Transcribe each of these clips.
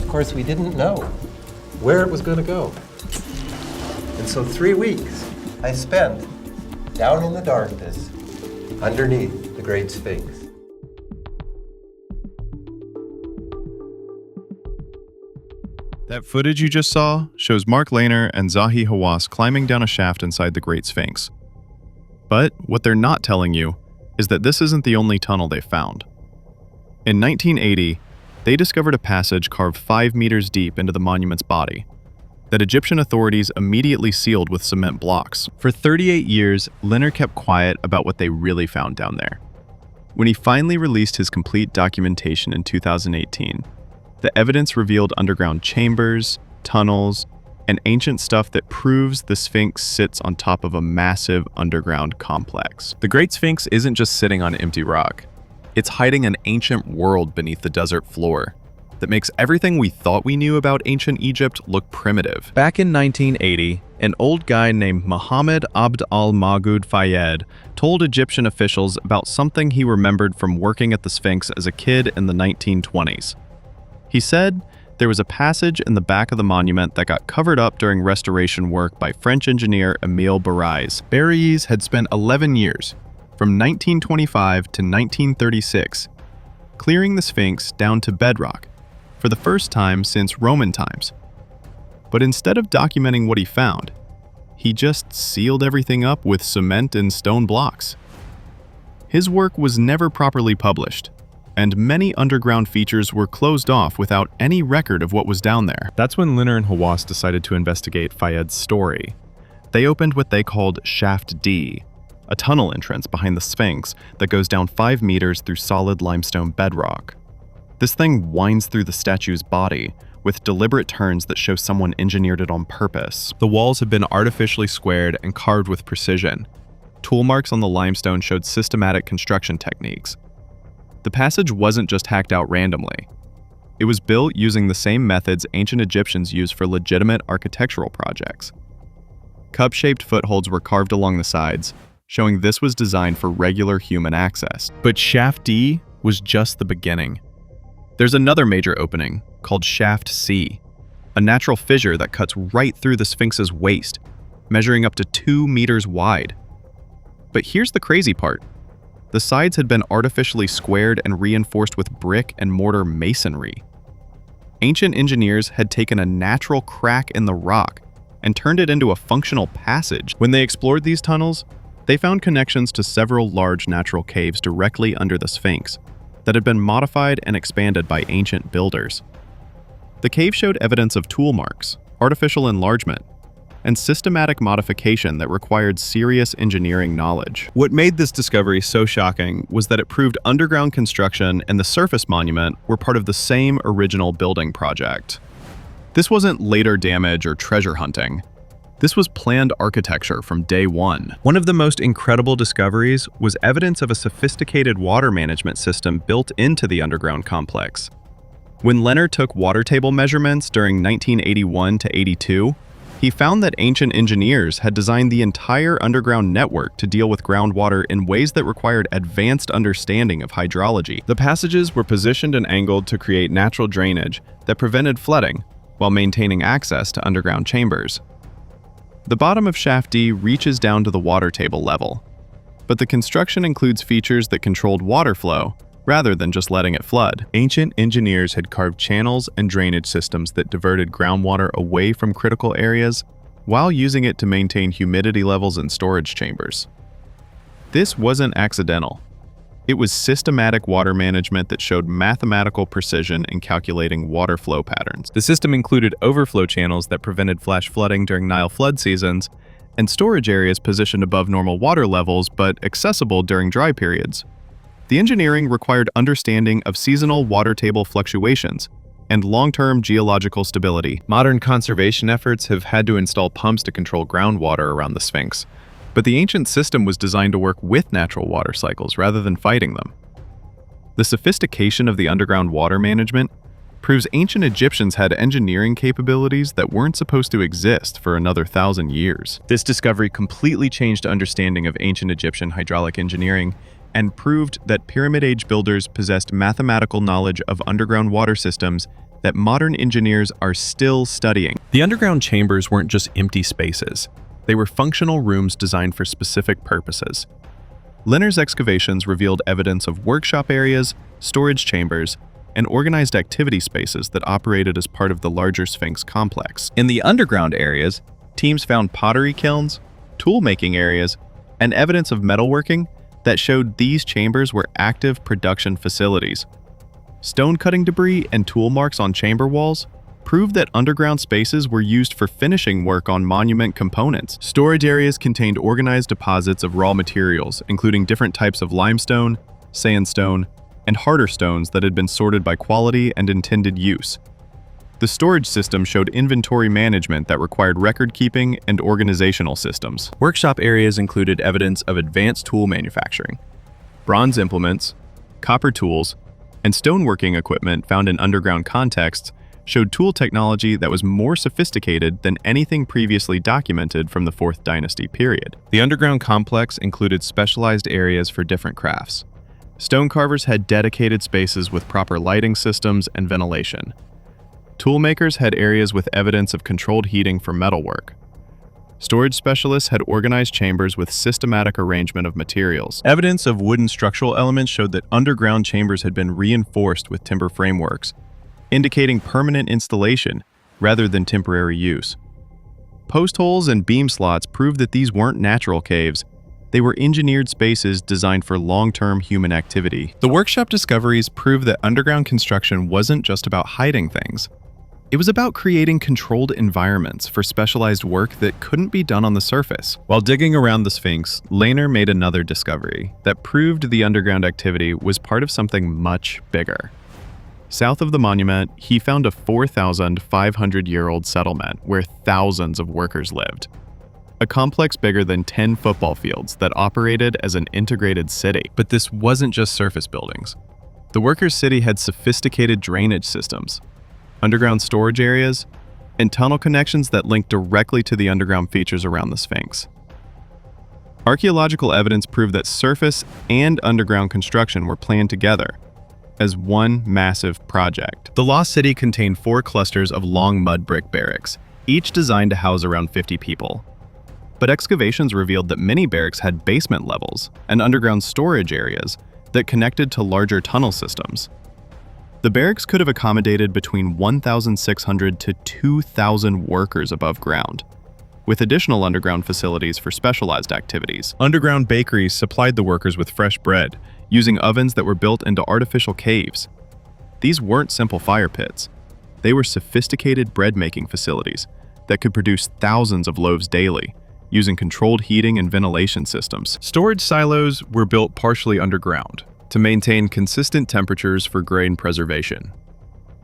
course, we didn't know where it was going to go. And so 3 weeks I spent down in the darkness underneath the Great Sphinx. That footage you just saw shows Mark Lehner and Zahi Hawass climbing down a shaft inside the Great Sphinx. But what they're not telling you is that this isn't the only tunnel they found. In 1980, they discovered a passage carved 5 meters deep into the monument's body that Egyptian authorities immediately sealed with cement blocks. For 38 years, Lehner kept quiet about what they really found down there. When he finally released his complete documentation in 2018, the evidence revealed underground chambers, tunnels, and ancient stuff that proves the Sphinx sits on top of a massive underground complex. The Great Sphinx isn't just sitting on empty rock. It's hiding an ancient world beneath the desert floor that makes everything we thought we knew about ancient Egypt look primitive. Back in 1980, an old guy named Mohammed Abd al-Mahgoud Fayed told Egyptian officials about something he remembered from working at the Sphinx as a kid in the 1920s. He said there was a passage in the back of the monument that got covered up during restoration work by French engineer Émile Bariès. Bariès had spent 11 years, from 1925 to 1936, clearing the Sphinx down to bedrock for the first time since Roman times. But instead of documenting what he found, he just sealed everything up with cement and stone blocks. His work was never properly published, and many underground features were closed off without any record of what was down there. That's when Lehner and Hawass decided to investigate Fayed's story. They opened what they called Shaft D, a tunnel entrance behind the Sphinx that goes down 5 meters through solid limestone bedrock. This thing winds through the statue's body, with deliberate turns that show someone engineered it on purpose. The walls have been artificially squared and carved with precision. Tool marks on the limestone showed systematic construction techniques. The passage wasn't just hacked out randomly. It was built using the same methods ancient Egyptians used for legitimate architectural projects. Cup-shaped footholds were carved along the sides, showing this was designed for regular human access. But Shaft D was just the beginning. There's another major opening, called Shaft C, a natural fissure that cuts right through the Sphinx's waist, measuring up to 2 meters wide. But here's the crazy part. The sides had been artificially squared and reinforced with brick and mortar masonry. Ancient engineers had taken a natural crack in the rock and turned it into a functional passage. When they explored these tunnels, they found connections to several large natural caves directly under the Sphinx that had been modified and expanded by ancient builders. The cave showed evidence of tool marks, artificial enlargement, and systematic modification that required serious engineering knowledge. What made this discovery so shocking was that it proved underground construction and the surface monument were part of the same original building project. This wasn't later damage or treasure hunting. This was planned architecture from day one. One of the most incredible discoveries was evidence of a sophisticated water management system built into the underground complex. When Lehner took water table measurements during 1981 to 82, he found that ancient engineers had designed the entire underground network to deal with groundwater in ways that required advanced understanding of hydrology. The passages were positioned and angled to create natural drainage that prevented flooding while maintaining access to underground chambers. The bottom of Shaft D reaches down to the water table level, but the construction includes features that controlled water flow rather than just letting it flood. Ancient engineers had carved channels and drainage systems that diverted groundwater away from critical areas while using it to maintain humidity levels in storage chambers. This wasn't accidental. It was systematic water management that showed mathematical precision in calculating water flow patterns. The system included overflow channels that prevented flash flooding during Nile flood seasons, and storage areas positioned above normal water levels but accessible during dry periods. The engineering required understanding of seasonal water table fluctuations and long-term geological stability. Modern conservation efforts have had to install pumps to control groundwater around the Sphinx, but the ancient system was designed to work with natural water cycles rather than fighting them. The sophistication of the underground water management proves ancient Egyptians had engineering capabilities that weren't supposed to exist for another 1,000 years. This discovery completely changed understanding of ancient Egyptian hydraulic engineering and proved that Pyramid Age builders possessed mathematical knowledge of underground water systems that modern engineers are still studying. The underground chambers weren't just empty spaces. They were functional rooms designed for specific purposes. Lehner's excavations revealed evidence of workshop areas, storage chambers, and organized activity spaces that operated as part of the larger Sphinx complex. In the underground areas, teams found pottery kilns, tool-making areas, and evidence of metalworking that showed these chambers were active production facilities. Stone-cutting debris and tool marks on chamber walls proved that underground spaces were used for finishing work on monument components. Storage areas contained organized deposits of raw materials, including different types of limestone, sandstone, and harder stones that had been sorted by quality and intended use. The storage system showed inventory management that required record-keeping and organizational systems. Workshop areas included evidence of advanced tool manufacturing. Bronze implements, copper tools, and stoneworking equipment found in underground contexts showed tool technology that was more sophisticated than anything previously documented from the 4th Dynasty period. The underground complex included specialized areas for different crafts. Stone carvers had dedicated spaces with proper lighting systems and ventilation. Toolmakers had areas with evidence of controlled heating for metalwork. Storage specialists had organized chambers with systematic arrangement of materials. Evidence of wooden structural elements showed that underground chambers had been reinforced with timber frameworks, indicating permanent installation rather than temporary use. Post holes and beam slots proved that these weren't natural caves. They were engineered spaces designed for long-term human activity. The workshop discoveries proved that underground construction wasn't just about hiding things. It was about creating controlled environments for specialized work that couldn't be done on the surface. While digging around the Sphinx, Lehner made another discovery that proved the underground activity was part of something much bigger. South of the monument, he found a 4,500-year-old settlement where thousands of workers lived. A complex bigger than 10 football fields that operated as an integrated city. But this wasn't just surface buildings. The workers' city had sophisticated drainage systems, underground storage areas, and tunnel connections that linked directly to the underground features around the Sphinx. Archaeological evidence proved that surface and underground construction were planned together as one massive project. The lost city contained 4 clusters of long mud brick barracks, each designed to house around 50 people. But excavations revealed that many barracks had basement levels and underground storage areas that connected to larger tunnel systems. The barracks could have accommodated between 1,600 to 2,000 workers above ground, with additional underground facilities for specialized activities. Underground bakeries supplied the workers with fresh bread, using ovens that were built into artificial caves. These weren't simple fire pits. They were sophisticated bread-making facilities that could produce thousands of loaves daily, using controlled heating and ventilation systems. Storage silos were built partially underground to maintain consistent temperatures for grain preservation.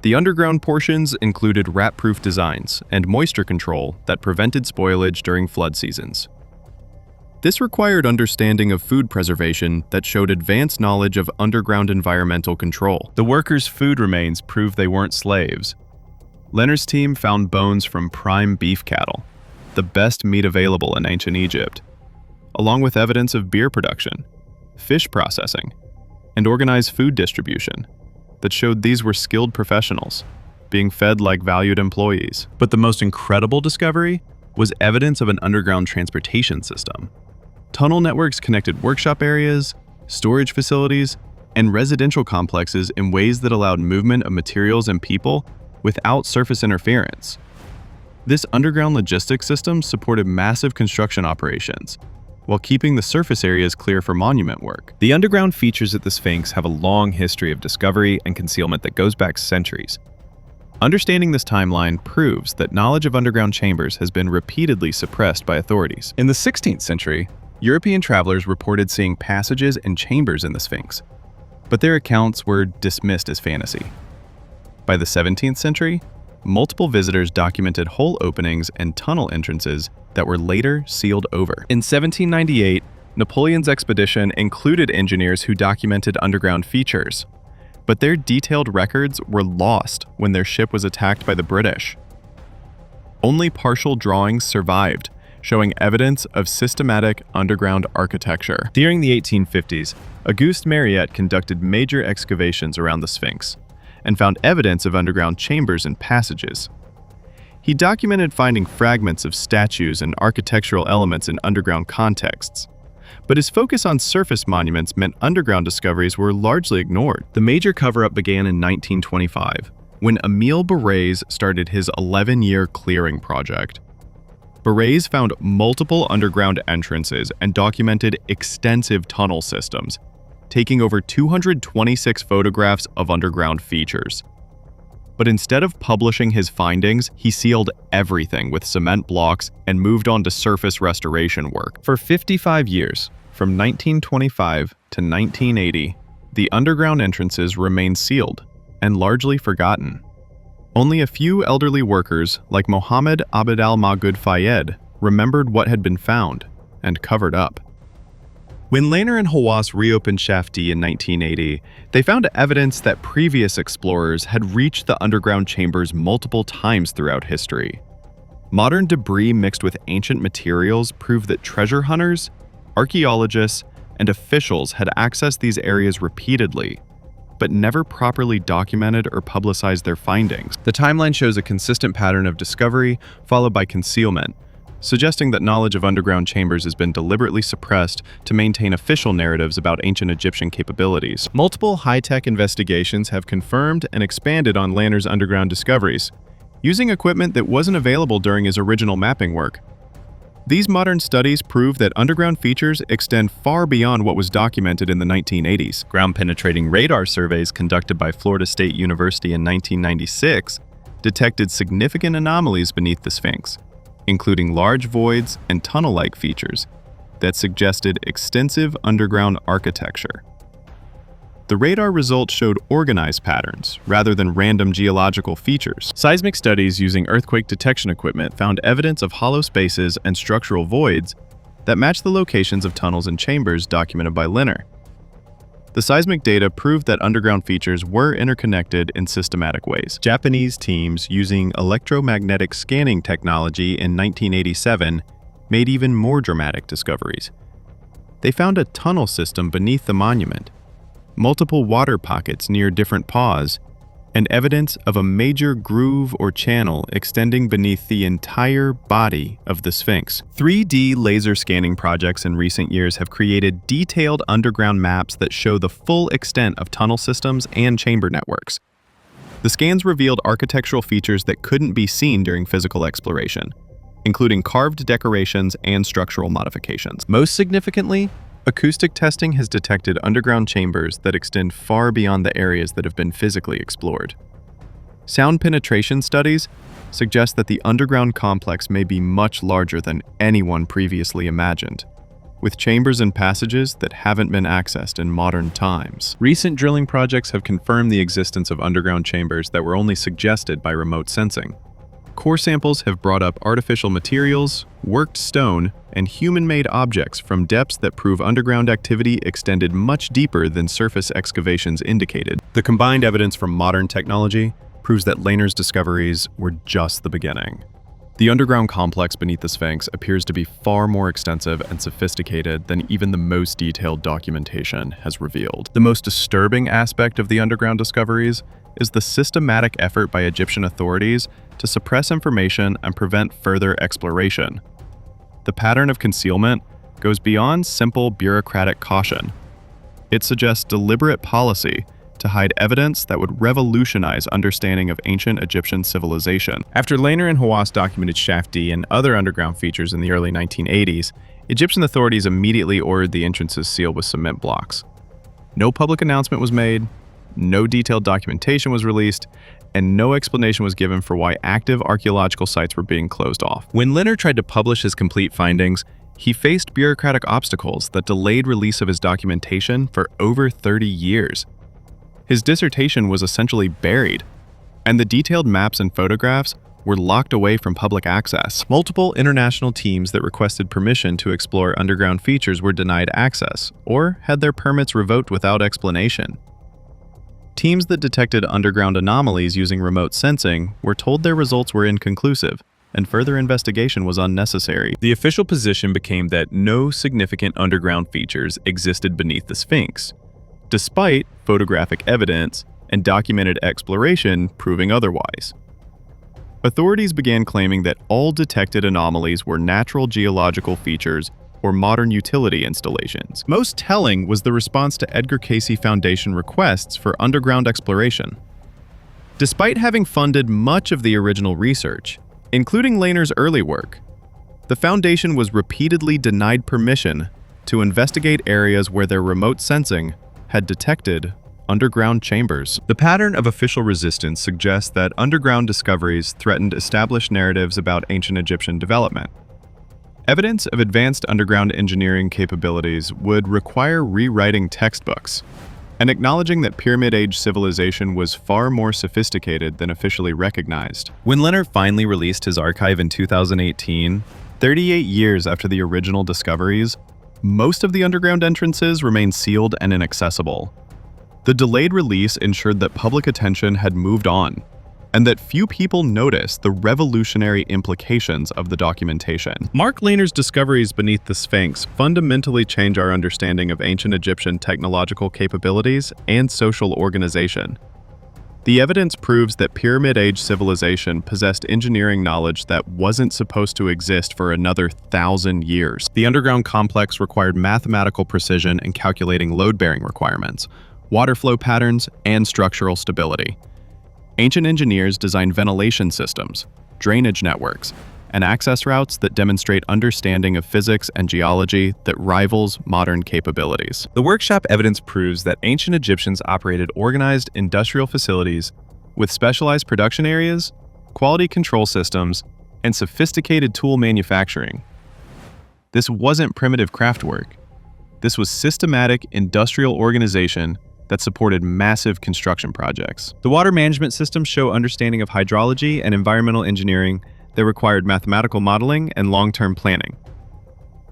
The underground portions included rat-proof designs and moisture control that prevented spoilage during flood seasons. This required understanding of food preservation that showed advanced knowledge of underground environmental control. The workers' food remains proved they weren't slaves. Lehner's team found bones from prime beef cattle, the best meat available in ancient Egypt, along with evidence of beer production, fish processing, and organized food distribution that showed these were skilled professionals, being fed like valued employees. But the most incredible discovery was evidence of an underground transportation system. Tunnel networks connected workshop areas, storage facilities, and residential complexes in ways that allowed movement of materials and people without surface interference. This underground logistics system supported massive construction operations, while keeping the surface areas clear for monument work. The underground features at the Sphinx have a long history of discovery and concealment that goes back centuries. Understanding this timeline proves that knowledge of underground chambers has been repeatedly suppressed by authorities. In the 16th century, European travelers reported seeing passages and chambers in the Sphinx, but their accounts were dismissed as fantasy. By the 17th century, multiple visitors documented hole openings and tunnel entrances that were later sealed over. In 1798, Napoleon's expedition included engineers who documented underground features, but their detailed records were lost when their ship was attacked by the British. Only partial drawings survived, showing evidence of systematic underground architecture. During the 1850s, Auguste Mariette conducted major excavations around the Sphinx. and found evidence of underground chambers and passages. He documented finding fragments of statues and architectural elements in underground contexts. But his focus on surface monuments meant underground discoveries were largely ignored. The major cover-up began in 1925, when Emile Barrés started his 11-year clearing project. Barrés found multiple underground entrances and documented extensive tunnel systems, taking over 226 photographs of underground features. But instead of publishing his findings, he sealed everything with cement blocks and moved on to surface restoration work. For 55 years, from 1925 to 1980, the underground entrances remained sealed and largely forgotten. Only a few elderly workers, like Mohammed Abd al-Mahgoud Fayed, remembered what had been found and covered up. When Lehner and Hawass reopened Shaft D in 1980, they found evidence that previous explorers had reached the underground chambers multiple times throughout history. Modern debris mixed with ancient materials proved that treasure hunters, archaeologists, and officials had accessed these areas repeatedly, but never properly documented or publicized their findings. The timeline shows a consistent pattern of discovery followed by concealment, suggesting that knowledge of underground chambers has been deliberately suppressed to maintain official narratives about ancient Egyptian capabilities. Multiple high-tech investigations have confirmed and expanded on Lehner's underground discoveries, using equipment that wasn't available during his original mapping work. These modern studies prove that underground features extend far beyond what was documented in the 1980s. Ground-penetrating radar surveys conducted by Florida State University in 1996 detected significant anomalies beneath the Sphinx, including large voids and tunnel-like features that suggested extensive underground architecture. The radar results showed organized patterns rather than random geological features. Seismic studies using earthquake detection equipment found evidence of hollow spaces and structural voids that matched the locations of tunnels and chambers documented by Lehner. The seismic data proved that underground features were interconnected in systematic ways. Japanese teams using electromagnetic scanning technology in 1987 made even more dramatic discoveries. They found a tunnel system beneath the monument, multiple water pockets near different paws, and evidence of a major groove or channel extending beneath the entire body of the Sphinx. 3D laser scanning projects in recent years have created detailed underground maps that show the full extent of tunnel systems and chamber networks. The scans revealed architectural features that couldn't be seen during physical exploration, including carved decorations and structural modifications. Most significantly, acoustic testing has detected underground chambers that extend far beyond the areas that have been physically explored. Sound penetration studies suggest that the underground complex may be much larger than anyone previously imagined, with chambers and passages that haven't been accessed in modern times. Recent drilling projects have confirmed the existence of underground chambers that were only suggested by remote sensing. Core samples have brought up artificial materials, worked stone, and human-made objects from depths that prove underground activity extended much deeper than surface excavations indicated. The combined evidence from modern technology proves that Lehner's discoveries were just the beginning. The underground complex beneath the Sphinx appears to be far more extensive and sophisticated than even the most detailed documentation has revealed. The most disturbing aspect of the underground discoveries is the systematic effort by Egyptian authorities to suppress information and prevent further exploration. The pattern of concealment goes beyond simple bureaucratic caution. It suggests deliberate policy to hide evidence that would revolutionize understanding of ancient Egyptian civilization. After Lehner and Hawass documented Shaft D and other underground features in the early 1980s, Egyptian authorities immediately ordered the entrances sealed with cement blocks. No public announcement was made, no detailed documentation was released, and no explanation was given for why active archaeological sites were being closed off. When Lehner tried to publish his complete findings, he faced bureaucratic obstacles that delayed release of his documentation for over 30 years. His dissertation was essentially buried, and the detailed maps and photographs were locked away from public access. Multiple international teams that requested permission to explore underground features were denied access, or had their permits revoked without explanation. Teams that detected underground anomalies using remote sensing were told their results were inconclusive, and further investigation was unnecessary. The official position became that no significant underground features existed beneath the Sphinx, despite photographic evidence and documented exploration proving otherwise. Authorities began claiming that all detected anomalies were natural geological features or modern utility installations. Most telling was the response to Edgar Cayce Foundation requests for underground exploration. Despite having funded much of the original research, including Lehner's early work, the Foundation was repeatedly denied permission to investigate areas where their remote sensing had detected underground chambers. The pattern of official resistance suggests that underground discoveries threatened established narratives about ancient Egyptian development. Evidence of advanced underground engineering capabilities would require rewriting textbooks and acknowledging that Pyramid-Age civilization was far more sophisticated than officially recognized. When Lehner finally released his archive in 2018, 38 years after the original discoveries, most of the underground entrances remained sealed and inaccessible. The delayed release ensured that public attention had moved on, and that few people noticed the revolutionary implications of the documentation. Mark Lehner's discoveries beneath the Sphinx fundamentally change our understanding of ancient Egyptian technological capabilities and social organization. The evidence proves that Pyramid-Age civilization possessed engineering knowledge that wasn't supposed to exist for another 1,000 years. The underground complex required mathematical precision in calculating load-bearing requirements, water flow patterns, and structural stability. Ancient engineers designed ventilation systems, drainage networks, and access routes that demonstrate understanding of physics and geology that rivals modern capabilities. The workshop evidence proves that ancient Egyptians operated organized industrial facilities with specialized production areas, quality control systems, and sophisticated tool manufacturing. This wasn't primitive craftwork. This was systematic industrial organization that supported massive construction projects. The water management systems show understanding of hydrology and environmental engineering that required mathematical modeling and long-term planning.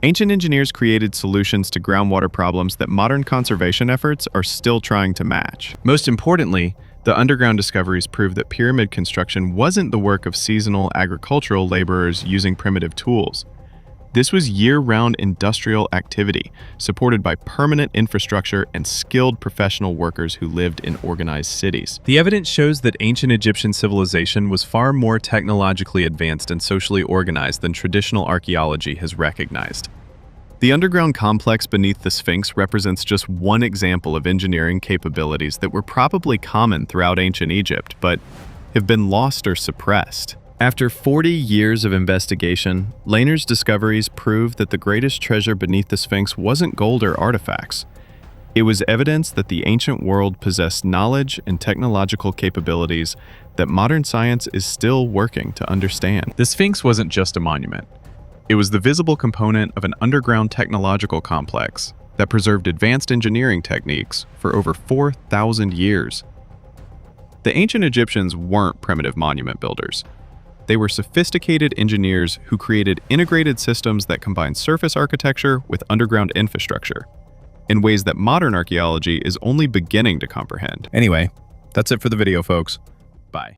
Ancient engineers created solutions to groundwater problems that modern conservation efforts are still trying to match. Most importantly, the underground discoveries prove that pyramid construction wasn't the work of seasonal agricultural laborers using primitive tools. This was year-round industrial activity, supported by permanent infrastructure and skilled professional workers who lived in organized cities. The evidence shows that ancient Egyptian civilization was far more technologically advanced and socially organized than traditional archaeology has recognized. The underground complex beneath the Sphinx represents just one example of engineering capabilities that were probably common throughout ancient Egypt, but have been lost or suppressed. After 40 years of investigation, Lehner's discoveries prove that the greatest treasure beneath the Sphinx wasn't gold or artifacts. It was evidence that the ancient world possessed knowledge and technological capabilities that modern science is still working to understand. The Sphinx wasn't just a monument. It was the visible component of an underground technological complex that preserved advanced engineering techniques for over 4,000 years. The ancient Egyptians weren't primitive monument builders. They were sophisticated engineers who created integrated systems that combine surface architecture with underground infrastructure in ways that modern archaeology is only beginning to comprehend. Anyway, that's it for the video, folks. Bye.